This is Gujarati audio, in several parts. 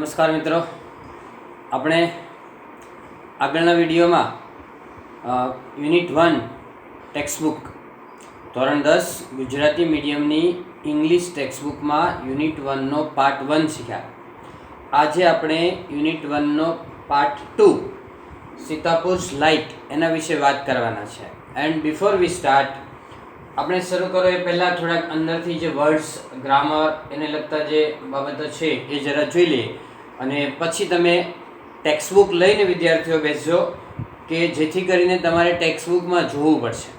નમસ્કાર મિત્રો, આપણે આગળના વિડીયોમાં યુનિટ 1 ટેક્સ્ટબુક ધોરણ 10 ગુજરાતી મીડિયમની ઇંગ્લિશ ટેક્સ્ટબુકમાં યુનિટ 1નો પાર્ટ 1 શીખ્યા. આજે આપણે યુનિટ 1નો પાર્ટ 2 સીતાપુર લાઇટ એના વિશે વાત કરવાના છે. એન્ડ બિફોર વી સ્ટાર્ટ, આપણે શરૂ કરો એ પહેલાં થોડાક અંદરથી જે વર્ડ્સ, ગ્રામર એને લગતા જે બાબતો છે એ જરા જોઈ લઈએ, અને પછી તમે ટેક્સ્ટબુક લઈને વિદ્યાર્થીઓ બેસજો કે જેથી કરીને તમારે ટેક્સ્ટબુકમાં જોવું પડશે.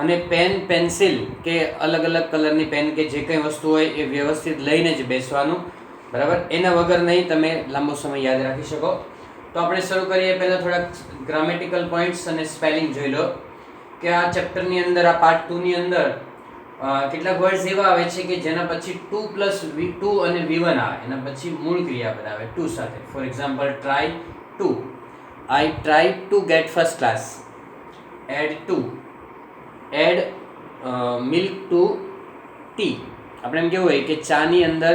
અને પેન, પેન્સિલ કે અલગ અલગ કલરની પેન કે જે કંઈ વસ્તુ હોય એ વ્યવસ્થિત લઈને જ બેસવાનું, બરાબર? એના વગર નહીં તમે લાંબો સમય યાદ રાખી શકો. તો આપણે શરૂ કરીએ પહેલાં થોડાક ગ્રામેટિકલ પોઈન્ટ્સ અને સ્પેલિંગ જોઈ લો કે આ ચેપ્ટરની અંદર, આ પાર્ટ 2ની અંદર કેટલાક વર્ડ્સ એવા આવે છે કે જેના પછી 2 અને V1 આવે, એના પછી મૂળ ક્રિયાપદ આવે 2 સાથે. For example, try to, I try to get first class. Add to, add milk to tea. આપણે એમ કેવું હોય કે ચાની અંદર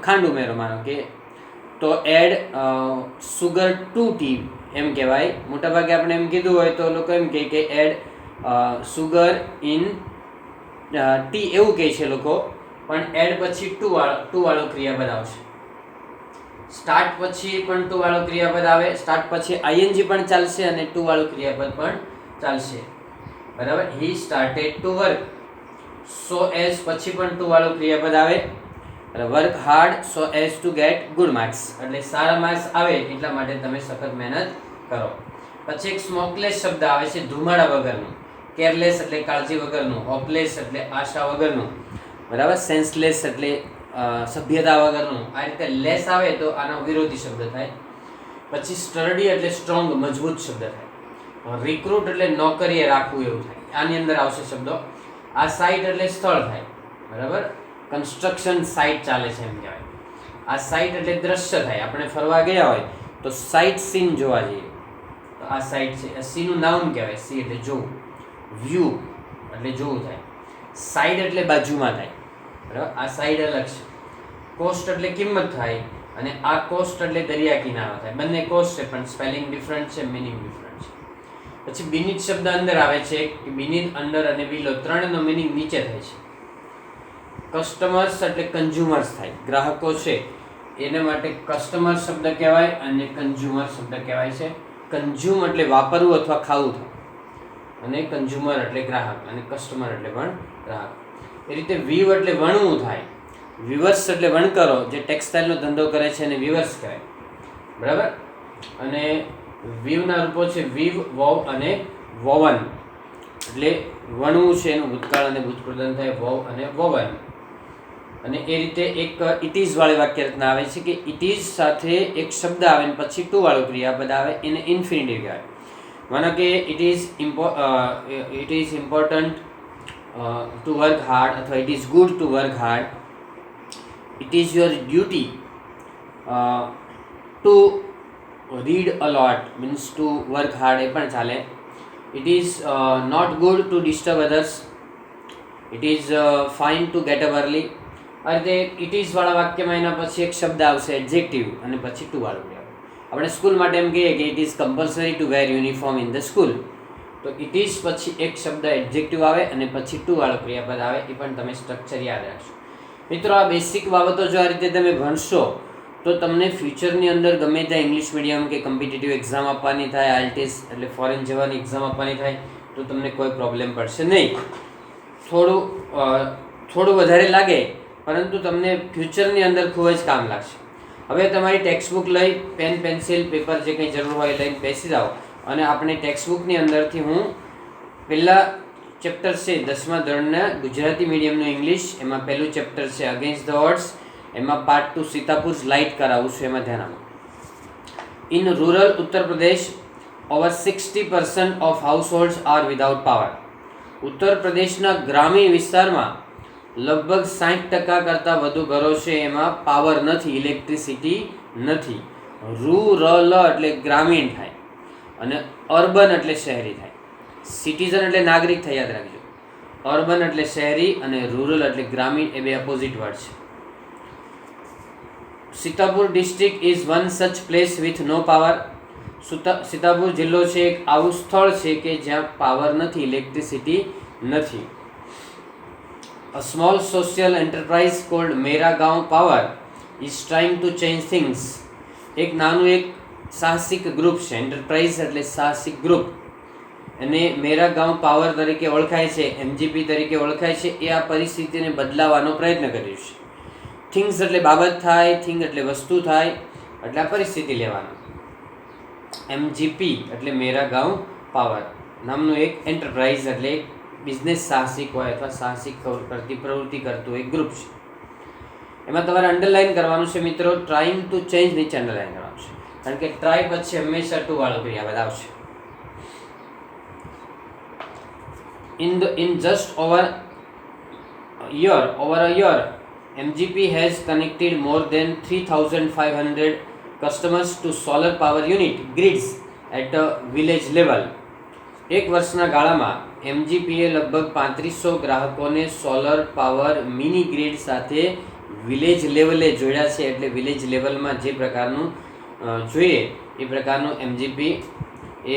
ખાંડ ઉમેરો, માનો કે, તો એડ સુગર ટુ ટી એમ કહેવાય. મોટાભાગે આપણે એમ કીધું હોય તો લોકો એમ કહે કે એડ સુગર ઇન ટી, એવું કહે છે લોકો. પણ એડ પછી ટુ વાળો ક્રિયાપદ આવશે. સ્ટાર્ટ પછી પણ ટુ વાળો ક્રિયાપદ આવે. સ્ટાર્ટ પછી આઈએનજી પણ ચાલશે અને ટુ વાળું ક્રિયાપદ પણ ચાલશે, બરાબર? He started to work. So as પછી પણ ટુ વાળું ક્રિયાપદ આવે. વર્ક હાર્ડ સો as two get good marks, એટલે સારા માર્ક્સ આવે એટલા માટે તમે સખત મહેનત કરો. પછી એક સ્મોકલેસ શબ્દ આવે છે, ધુમાડા વગરનું. કેરલેસ એટલે કાળજી વગરનું. હોપલેસ એટલે આશા વગરનું, બરાબર? સેન્સલેસ એટલે સભ્યતા વગરનું. આ રીતે લેસ આવે તો આનો વિરોધી શબ્દ થાય. પછી સ્ટર્ડી એટલે સ્ટ્રોંગ, મજબૂત શબ્દ થાય. રિક્રુટ એટલે નોકરીએ રાખવું, એવું થાય. આની અંદર આવશે શબ્દો. આ સાઇટ એટલે સ્થળ થાય, બરાબર? કન્સ્ટ્રક્શન સાઇટ ચાલે છે એમ કહેવાય. આ સાઇટ એટલે દ્રશ્ય થાય. આપણે ફરવા ગયા હોય તો સાઇટ સીન જોવા જઈએ, તો આ સાઇટ છે. સીનું નાઉન કહેવાય. સી એટલે જોવું. વ્યૂ એટલે જોવું થાય. સાઈડ એટલે બાજુમાં થાય, બરાબર? આ સાઈડ અલગ છે. કોસ્ટ એટલે કિંમત થાય, અને આ કોસ્ટ એટલે દરિયા કિનારો થાય. બંને કોસ્ટ છે પણ સ્પેલિંગ ડિફરન્ટ છે, મિનિંગ ડિફરન્ટ છે. પછી બીનીથ શબ્દ અંદર આવે છે કે બીનીથ, અંડર અને બિલો ત્રણનો મિનિંગ નીચે થાય છે. કસ્ટમર્સ એટલે કન્ઝ્યુમર્સ થાય, ગ્રાહકો છે એને માટે કસ્ટમર શબ્દ કહેવાય અને કન્ઝ્યુમર શબ્દ કહેવાય છે. કન્ઝ્યુમ એટલે વાપરવું અથવા ખાવું થાય, અને કન્ઝ્યુમર એટલે ગ્રાહક, અને કસ્ટમર એટલે પણ ગ્રાહક. એ રીતે વીવ એટલે વણવું થાય. વિવર્સ એટલે વણકરો, જે ટેક્સટાઇલનો ધંધો કરે છે એને વિવર્સ કહેવાય, બરાબર? અને વીવના રૂપો છે વીવ, વોવ અને વોવન. એટલે વણવું છે એનું ભૂતકાળ અને ભૂતપ્રધાન થાય, વોવ અને વોવન. અને એ રીતે એક ઇટ ઇઝ વાળી વાક્ય રચના આવે છે કે ઇટ ઇઝ સાથે એક શબ્દ આવે ને પછી ટુ વાળું ક્રિયાપદ આવે, એને ઇન્ફિનિટિવ કહેવાય. માનો કે it is important to work hard, અથવા it is good to work hard. It is your duty to read a lot, means to work hard, એ પણ ચાલે. It is not good to disturb others. It is fine to get up early. આ રીતે ઇટ ઇઝ વાળા વાક્યમાં એના પછી એક શબ્દ આવશે એડજેક્ટિવ, અને પછી ટુ વાળું. આપણે સ્કૂલ માટે એમ કહીએ કે it is compulsory to wear uniform in the school, તો ઇટ ઇઝ પછી એક શબ્દ એડજેક્ટિવ આવે અને પછી ટુ વાળો ક્રિયાપદ આવે. એ પણ તમે સ્ટ્રક્ચર યાદ રાખશો. મિત્રો, આ બેસિક બાબતો જો આ રીતે તમે ભણશો તો તમને ફ્યુચરની અંદર ગમે ત્યાં ઇંગ્લિશ મીડિયમ કે કોમ્પિટિટિવ એક્ઝામ આપવાની થાય, આઈએલટીએસ એટલે ફોરેન જવાની એક્ઝામ આપવાની થાય, તો તમને કોઈ પ્રોબ્લેમ પડશે નહીં. થોડું વધારે લાગે, પરંતુ તમને ફ્યુચરની અંદર ખૂબ જ કામ લાગશે. હવે તમારી ટેક્સ્ટબુક લઈ, પેન, પેન્સિલ, પેપર જે કંઈ જરૂર હોય લઈને બેસી જાઓ, અને આપણે ટેક્સ્ટબુકની અંદરથી હું પહેલાં ચેપ્ટર છે 10મા ધોરણના ગુજરાતી મીડિયમનું ઇંગ્લિશ, એમાં પહેલું ચેપ્ટર છે અગેન્સ્ટ ધ ઓડ્સ, એમાં પાર્ટ 2 સીતાપુર લાઇટ કરાવું છું, એમાં ધ્યાન આપો. In rural Uttar Pradesh, over 60% of households are without power. Uttar પ્રદેશના ગ્રામીણ વિસ્તારમાં લગભગ 60% કરતાં વધુ ઘરો છે એમાં પાવર નથી, ઇલેક્ટ્રિસિટી નથી. રૂરલ એટલે ગ્રામીણ થાય, અને અર્બન એટલે શહેરી થાય. સિટીઝન એટલે નાગરિક થાય, યાદ રાખજો. અર્બન એટલે શહેરી અને રૂરલ એટલે ગ્રામીણ, એ બે અપોઝિટ વર્ડ છે. Sitapur district is one such place with no power. Sitapur જિલ્લો છે એક આવું સ્થળ છે કે જ્યાં પાવર નથી, ઇલેક્ટ્રિસિટી નથી. A small social enterprise called Mera Gaon power is trying to change things. એક નાનું એક સાહસિક ગ્રુપ છે, એન્ટરપ્રાઇઝ એટલે સાહસિક ગ્રુપ, અને મેરા ગાંવ પાવર તરીકે ઓળખાય છે, એમજીપી તરીકે ઓળખાય છે, એ આ પરિસ્થિતિને બદલાવવાનો પ્રયત્ન કર્યો છે. થિંગ્સ એટલે બાબત થાય, થિંગ એટલે વસ્તુ થાય, એટલે આ પરિસ્થિતિ લેવાનો. એમજીપી એટલે મેરા ગાંવ પાવર નામનું એક એન્ટરપ્રાઇઝ એટલે એક બિઝનેસ સાહસિક હોય અથવા સાહસિક કરતી પ્રવૃત્તિ કરતું એક ગ્રુપ છે. એમાં તમારે અંડરલાઇન કરવાનું છે મિત્રો, ટ્રાઇંગ ટુ ચેન્જ નીચે અંડરલાઇન કરવાનું છે, કારણ કે ટ્રાય પછી હંમેશા ટુ વાળો ક્રિયાપદ આવશે. In just over a year, MGP has connected more than 3,500 customers to solar power unit grids at a village level. એક વર્ષના ગાળામાં એમજીપીએ લગભગ 3500 ગ્રાહકોને સોલર પાવર મિની ગ્રીડ સાથે વિલેજ લેવલે જોડ્યા છે. એટલે વિલેજ લેવલમાં જે પ્રકારનું જોઈએ એ પ્રકારનું એમજીપી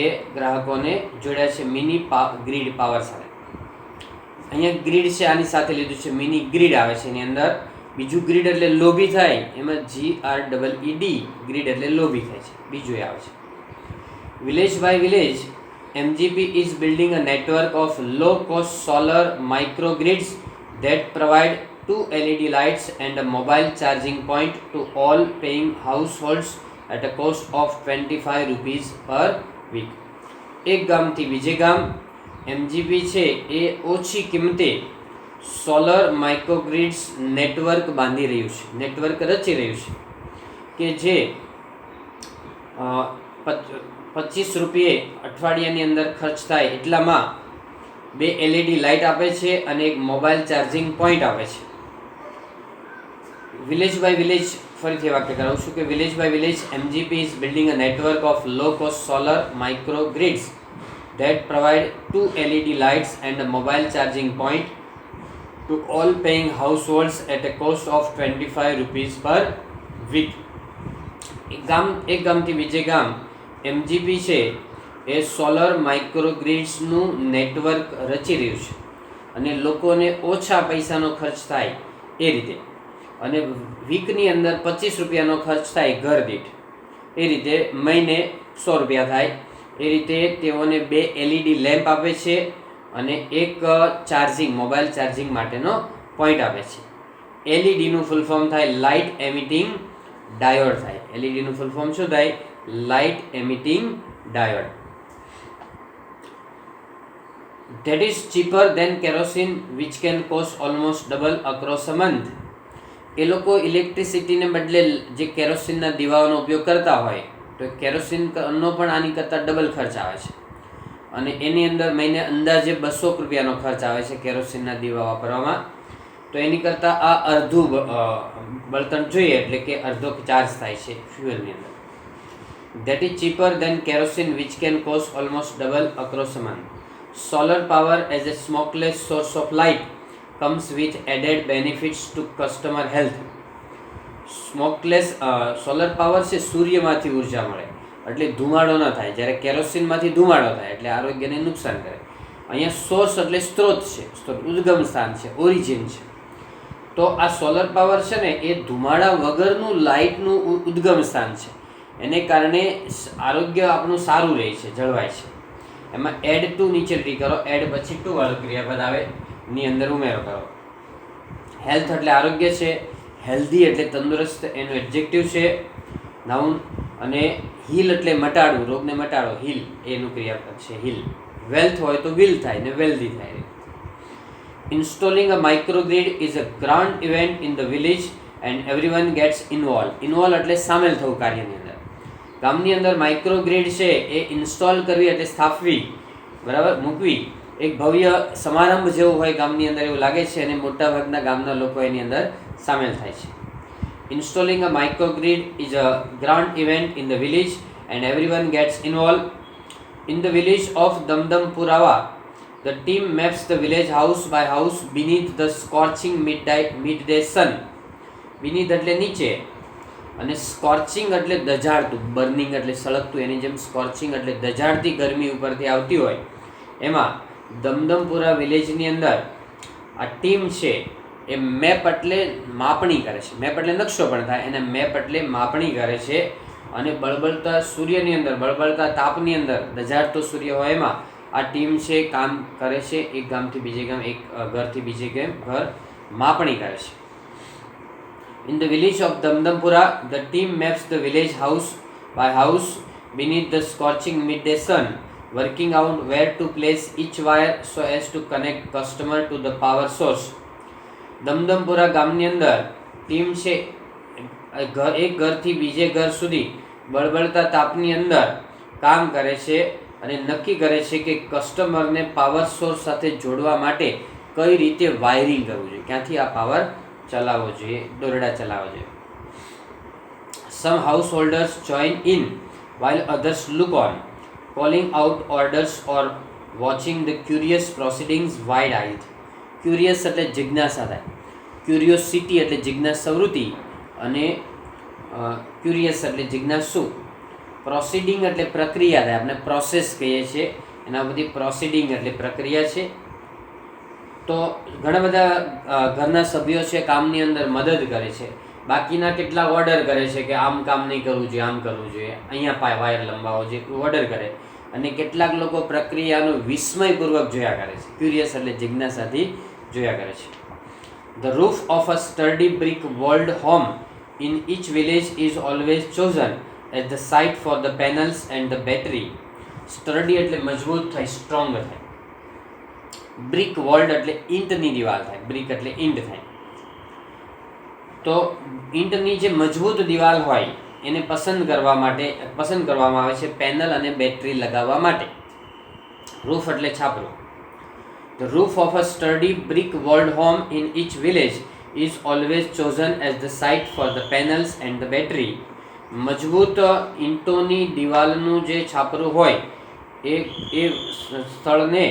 એ ગ્રાહકોને જોડ્યા છે મિની ગ્રીડ પાવર સાથે. અહીંયા ગ્રીડ છે, આની સાથે લીધું છે, મિની ગ્રીડ આવે છે એની અંદર. બીજું ગ્રીડ એટલે લોબી થાય, એમાં GREED ગ્રીડ એટલે લોબી થાય છે, બીજું એ આવે છે. Village by village, MGP is building a network of low-cost solar microgrids that provide 2 LED lights and a mobile charging point to all paying households at a cost of 25 rupees per week. એક ગામથી બીજે ગામ એમજીપી છે એ ઓછી કિંમતે સોલર માઇક્રોગ્રીડ્સ નેટવર્ક બાંધી રહ્યું છે, નેટવર્ક રચી રહ્યું છે, કે જે 25 રૂપિયે અઠવાડિયાની અંદર ખર્ચ થાય એટલામાં 2 LED લાઇટ આપે છે અને એક મોબાઈલ ચાર્જિંગ પોઈન્ટ આપે છે. વિલેજ બાય વિલેજ, ફરીથી વાક્ય કરાવું છું કે village by village MGP is building a network of low cost solar microgrids that provide 2 LED lights and a mobile charging point to all paying households at a cost of 25 rupees per week. એક ગામથી બીજે ગામ એમજીપી છે એ સોલર માઇક્રોગ્રીડ્સનું નેટવર્ક રચી રહ્યું છે અને લોકોને ઓછા પૈસાનો ખર્ચ થાય એ રીતે, અને વીકની અંદર 25 રૂપિયાનો ખર્ચ થાય ઘર દીઠ, એ રીતે મહિને 100 રૂપિયા થાય. એ રીતે તેઓને 2 LED લેમ્પ આપે છે અને એક ચાર્જિંગ મોબાઈલ ચાર્જિંગ માટેનો પોઈન્ટ આપે છે. એલઈડીનું ફૂલ ફોર્મ થાય લાઇટ એમિટિંગ ડાયોડ થાય. એલઈડીનું ફૂલ ફોર્મ શું થાય? Light emitting diode. That is cheaper than kerosene which can cost almost double across a month. એ લોકો ઇલેક્ટ્રિસિટીને બદલે જે કેરોસીનના દીવાઓનો ઉપયોગ કરતા હોય તો કેરોસીનનો પણ આની કરતાં ડબલ ખર્ચ આવે છે, અને એની અંદર મહિને અંદાજે 200 રૂપિયાનો ખર્ચ આવે છે કેરોસીનના દીવા વાપરવામાં. તો એની કરતાં આ અડધું બળતણ જોઈએ, એટલે કે અડધો ચાર્જ થાય છે ફ્યુઅલની અંદર. That is cheaper than kerosene which can cost almost double across a month. Solar power as a smokeless source of light comes with added benefits to customer health. Smokeless solar power છે, સૂર્યમાંથી ઉર્જા મળે એટલે ધુમાડો ન થાય, જ્યારે કેરોસીનમાંથી ધુમાડો થાય એટલે આરોગ્યને નુકસાન કરે. અહીંયા સોર્સ એટલે સ્ત્રોત છે, ઉદ્ગમ સ્થાન છે, ઓરિજિન છે. તો આ સોલર પાવર છે ને એ ધુમાડા વગરનું લાઇટનું ઉદ્ગમ સ્થાન છે, એને કારણે આરોગ્ય આપણું સારું રહે છે, જળવાય છે. એમાં એડ ટુ નીચે ટી કરો, એડ પછી ટુ વાળું ક્રિયાપદ આવે, ની અંદર ઉમેરો કરો. હેલ્થ એટલે આરોગ્ય છે, હેલ્ધી એટલે તંદુરસ્ત એનું એડજેક્ટિવ છે, નાઉન, અને હીલ એટલે મટાડવું, રોગને મટાડો, હીલ એનું ક્રિયાપદ છે, હીલ. વેલ્થ હોય તો વિલ થાય ને વેલ્ધી થાય. Installing a microgrid is a grand event in the village and everyone gets involve. Involve એટલે સામેલ થવું કાર્યની અંદર. ગામની અંદર માઇક્રોગ્રીડ છે એ ઇન્સ્ટોલ કરવી એટલે સ્થાપવી, બરાબર, મૂકવી એક ભવ્ય સમારંભ જેવું હોય ગામની અંદર એવું લાગે છે, અને મોટાભાગના ગામના લોકો એની અંદર સામેલ થાય છે. Installing a microgrid is a grand event in the village and everyone gets involve. In the village of Damdampurawa the team maps the village house by house beneath the scorching midday sun. beneath એટલે નીચે, અને સ્કોર્ચિંગ એટલે દઝાડતું, બર્નિંગ એટલે સળગતું, એની જેમ સ્કોર્ચિંગ એટલે દઝાડતી ગરમી ઉપરથી આવતી હોય. એમાં દમદમપુરા વિલેજની અંદર આ ટીમ છે એ મેપ એટલે માપણી કરે છે. મેપ એટલે નકશો પણ થાય, એને મેપ એટલે માપણી કરે છે. અને બળબળતા સૂર્યની અંદર, બળબળતા તાપની અંદર, દઝાડતો સૂર્ય હોય એમાં આ ટીમ છે કામ કરે છે. એક ગામથી બીજે ગામ, એક ઘરથી બીજે ઘર માપણી કરે છે. In the village of Damdampura, the team maps the village house by house beneath the scorching midday sun, working out where to place each wire so as to connect customer to the power source. દમદમપુરા ગામની અંદર ટીમ છે એક ઘરથી બીજે ઘર સુધી બળબળતા તાપની અંદર કામ કરે છે અને નક્કી કરે છે કે કસ્ટમરને પાવર સોર્સ સાથે જોડવા માટે કઈ રીતે વાયરિંગ કરવું જોઈએ, ક્યાંથી આ પાવર ચલાવવો જોઈએ, દોરડા ચલાવવા જોઈએ. Some householders join in while others look on, calling out orders or watching the curious proceedings wide-eyed. Curious એટલે જિજ્ઞાસા થાય, ક્યુરિયોસિટી એટલે જિજ્ઞાસવૃત્તિ, અને ક્યુરિયસ એટલે જિજ્ઞાસુ. પ્રોસિડિંગ એટલે પ્રક્રિયા થાય, આપણે પ્રોસેસ કહીએ છીએ, એના બધી પ્રોસિડિંગ એટલે પ્રક્રિયા છે. તો ઘણા બધા ઘરના સભ્યો છે કામની અંદર મદદ કરે છે, બાકીના કેટલાક ઓર્ડર કરે છે કે આમ કામ નહીં કરવું જોઈએ, આમ કરવું જોઈએ, અહીંયા વાયર લંબાવો જોઈએ, ઓર્ડર કરે. અને કેટલાક લોકો પ્રક્રિયાનું વિસ્મયપૂર્વક જોયા કરે છે, ક્યુરિયસ એટલે જિજ્ઞાસાથી જોયા કરે છે. The roof of a sturdy brick walled home in each village is always chosen as the site for the panels and the battery. Sturdy એટલે મજબૂત થાય, સ્ટ્રોંગ થાય. બ્રિક વોલ્ડ એટલે ઈંટની દિવાલ થાય, બ્રિક એટલે ઈંટ થાય. તો ઈંટની જે મજબૂત દિવાલ હોય એને પસંદ કરવામાં આવે છે પેનલ અને બેટરી લગાવવા માટે. રૂફ એટલે છાપરું. The roof of a sturdy brick walled home in each village is always chosen as the site for the panels and the battery. મજબૂત ઈંટોની દિવાલનું જે છાપરું હોય એ સ્થળને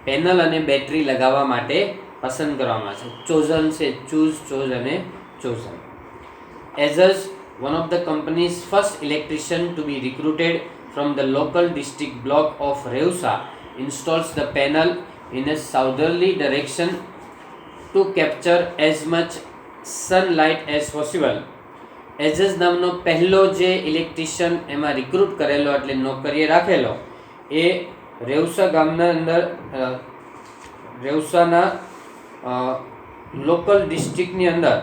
પેનલ અને બેટરી લગાવવા માટે પસંદ કરવામાં આવે છે. ચોઝન છે, ચૂઝ, ચોઝ અને chosen. As one of the company's first electrician to be recruited from the local district block of Reusa installs the panel in a southerly direction to capture as much sunlight as possible. As નામનો પહેલો જે ઇલેક્ટ્રિશિયન એમાં રિક્રુટ કરેલો એટલે નોકરીએ રાખેલો એ રેવસા ગામના અંદર રેવસાના લોકલ ડિસ્ટ્રિક્ટની અંદર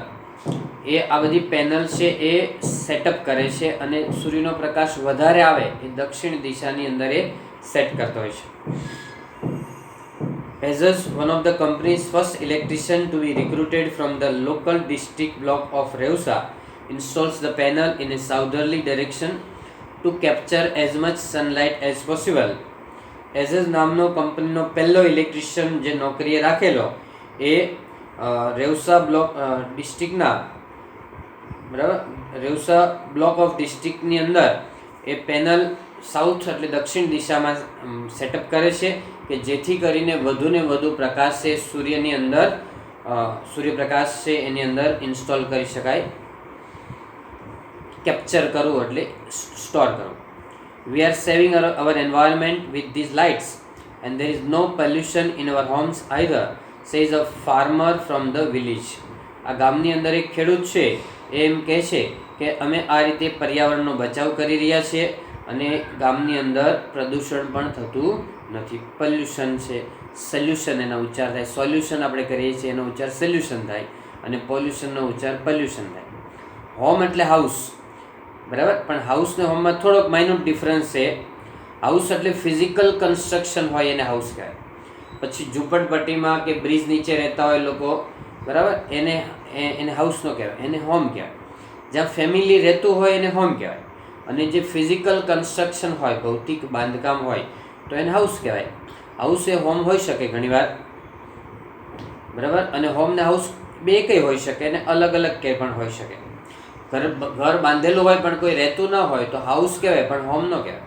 એ આ બધી પેનલ છે એ સેટઅપ કરે છે અને સૂર્યનો પ્રકાશ વધારે આવે એ દક્ષિણ દિશાની અંદર એ સેટ કરતો હોય છે. As one of the company's first electrician to be recruited from the local district block of Reusa installs the panel in a southerly direction to capture as much sunlight as possible. As નામનો કંપનીનો પહેલો ઇલેક્ટ્રિશિયન જે નોકરીએ રાખેલો એ રેવસા બ્લોક ડિસ્ટ્રિક્ટના બરાબર રેવસા બ્લોક ઓફ ડિસ્ટ્રિક્ટની અંદર એ પેનલ સાઉથ એટલે દક્ષિણ દિશામાં સેટઅપ કરે છે કે જેથી કરીને વધુને વધુ પ્રકાશ છે સૂર્યની અંદર સૂર્યપ્રકાશ છે એની અંદર ઇન્સ્ટોલ કરી શકાય. કેપ્ચર કરવું એટલે સ્ટોર કરવું. We are saving our environment with these lights and there is no pollution in our homes either, says a farmer from the village. આ ગામની અંદર એક ખેડૂત છે એ એમ કહે છે કે અમે આ રીતે પર્યાવરણનો બચાવ કરી રહ્યા છીએ અને ગામની અંદર પ્રદૂષણ પણ થતું નથી. પોલ્યુશન છે, સોલ્યુશન એનો ઉચ્ચાર થાય, સોલ્યુશન આપણે કરીએ છીએ એનો ઉચ્ચાર સોલ્યુશન થાય અને પોલ્યુશનનો ઉચ્ચાર પોલ્યુશન થાય. હોમ એટલે હાઉસ, બરાબર, પણ હાઉસ ને હોમમાં થોડોક માઇન્યુટ ડિફરન્સ છે. હાઉસ એટલે ફિઝિકલ કન્સ્ટ્રક્શન હોય એને હાઉસ કહેવાય. પછી ઝૂંપડપટ્ટીમાં કે બ્રિજ નીચે રહેતા હોય લોકો, બરાબર, એને હાઉસ ન કહેવાય, એને હોમ કહેવાય. જ્યાં ફેમિલી રહેતું હોય એને હોમ કહેવાય. અને જે ફિઝિકલ કન્સ્ટ્રક્શન હોય, ભૌતિક બાંધકામ હોય તો એને હાઉસ કહેવાય. હાઉસ એ હોમ હોઈ શકે ઘણીવાર, બરાબર, અને હોમ ને હાઉસ બે કંઈ હોઈ શકે અને અલગ અલગ કે પણ હોઈ શકે. ઘર બાંધેલું હોય પણ કોઈ રહેતું ન હોય તો હાઉસ કહેવાય પણ હોમ ન કહેવાય,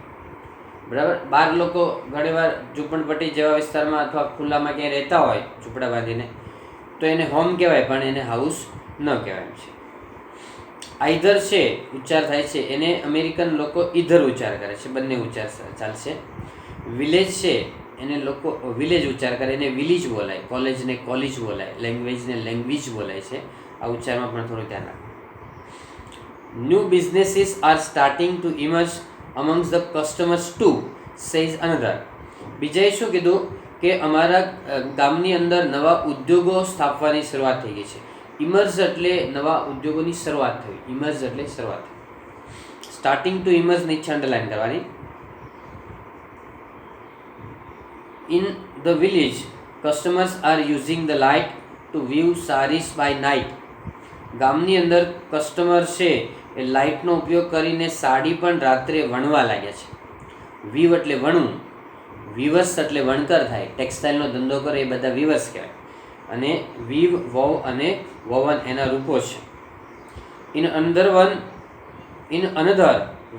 બરાબર. બહાર લોકો ઘણીવાર ઝૂંપડપટ્ટી જેવા વિસ્તારમાં અથવા ખુલ્લામાં ક્યાંય રહેતા હોય ઝૂંપડા બાંધીને તો એને હોમ કહેવાય પણ એને હાઉસ ન કહેવાય છે. આઈધર છે ઉચ્ચાર થાય છે એને અમેરિકન લોકો ઈધર ઉચ્ચાર કરે છે, બંને ઉચ્ચાર ચાલશે. વિલેજ છે એને લોકો વિલેજ ઉચ્ચાર કરે, એને વિલીજ બોલાય. કોલેજને કોલેજ બોલાય, લેંગ્વેજને લેંગ્વેજ બોલાય છે. આ ઉચ્ચારમાં પણ થોડું ધ્યાન રાખો. New businesses are starting to emerge amongst the customers too, says another. બીજાએ શું કીધું કે અમારા ગામની અંદર નવા ઉદ્યોગો સ્થાપવાની શરૂઆત થઈ ગઈ છે. ઇમર્જ એટલે નવા ઉદ્યોગોની શરૂઆત થઈ. ઇમર્જ એટલે શરૂઆત. સ્ટાર્ટિંગ ટુ ઇમર્જ નીચે અંડરલાઈન કરવાની. In the village customers are using the light to view saris by night. ગામની અંદર કસ્ટમર છે એ લાઇટનો ઉપયોગ કરીને સાડી પણ રાત્રે વણવા લાગ્યા છે. વીવ એટલે વણવું, વિવર્સ એટલે વણકર થાય, ટેક્સટાઇલનો ધંધો કરે એ બધા વિવર્સ કહેવાય. અને વીવ, વોવ અને વોવન એના રૂપો છે. In another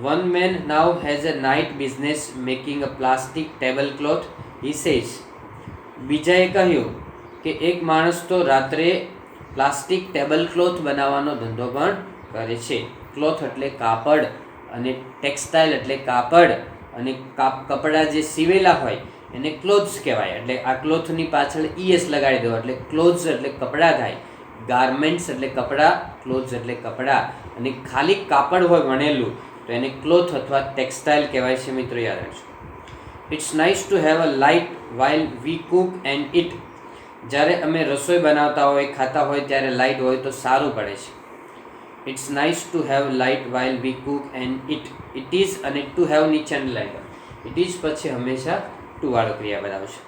one man now has a night business making a plastic table cloth, he says. બીજાએ કહ્યું કે એક માણસ તો રાત્રે પ્લાસ્ટિક ટેબલ ક્લોથ બનાવવાનો ધંધો પણ કરે છે. ક્લોથ એટલે કાપડ અને ટેક્સટાઇલ એટલે કાપડ અને કપડાં જે સીવેલા હોય એને ક્લોથ્સ કહેવાય. એટલે આ ક્લોથની પાછળ ES લગાડી દો એટલે ક્લોથ્સ એટલે કપડાં થાય. ગાર્મેન્ટ્સ એટલે કપડાં, ક્લોથ્સ એટલે કપડાં. અને ખાલી કાપડ હોય વણેલું તો એને ક્લોથ અથવા ટેક્સટાઇલ કહેવાય છે. મિત્રો યાદ રાખજો. It's nice to have a light while we cook and eat. જ્યારે અમે રસોઈ બનાવતા હોય, ખાતા હોય ત્યારે લાઇટ હોય તો સારું પડે છે. It's nice to have light while we cook and eat. It is અને ટુ હેવ નીચે અંડરલાઈન કરો. ઇટ ઇઝ પછી હંમેશા ટુ વાળો ક્રિયાપદ આવશે.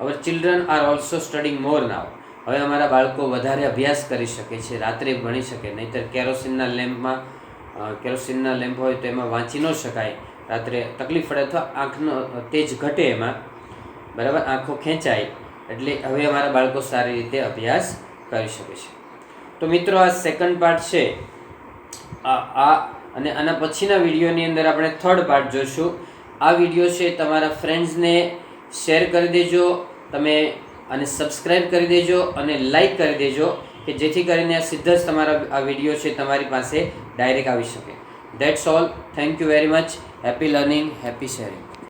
Our children are also studying more now. હવે અમારા બાળકો વધારે અભ્યાસ કરી શકે છે, રાત્રે ભણી શકે. નહીંતર કેરોસીનના લેમ્પ હોય તો એમાં વાંચી ન શકાય, રાત્રે તકલીફ પડે અથવા આંખનો તેજ ઘટે એમાં, બરાબર, આંખો ખેંચાય. એટલે હવે અમારા બાળકો સારી રીતે અભ્યાસ કરી શકે છે. તો મિત્રો આ સેકન્ડ પાર્ટ છે અને આના પછીના વિડીયોની અંદર આપણે થર્ડ પાર્ટ જોઈશું. આ વિડીયો છે તમારા ફ્રેન્ડ્સને શેર કરી દેજો તમે, અને સબસ્ક્રાઈબ કરી દેજો અને લાઈક કરી દેજો કે જેથી કરીને આ સીધા જ તમારા આ વિડીયો છે તમારી પાસે ડાયરેક્ટ આવી શકે. That's all. Thank you very much. Happy learning, happy sharing.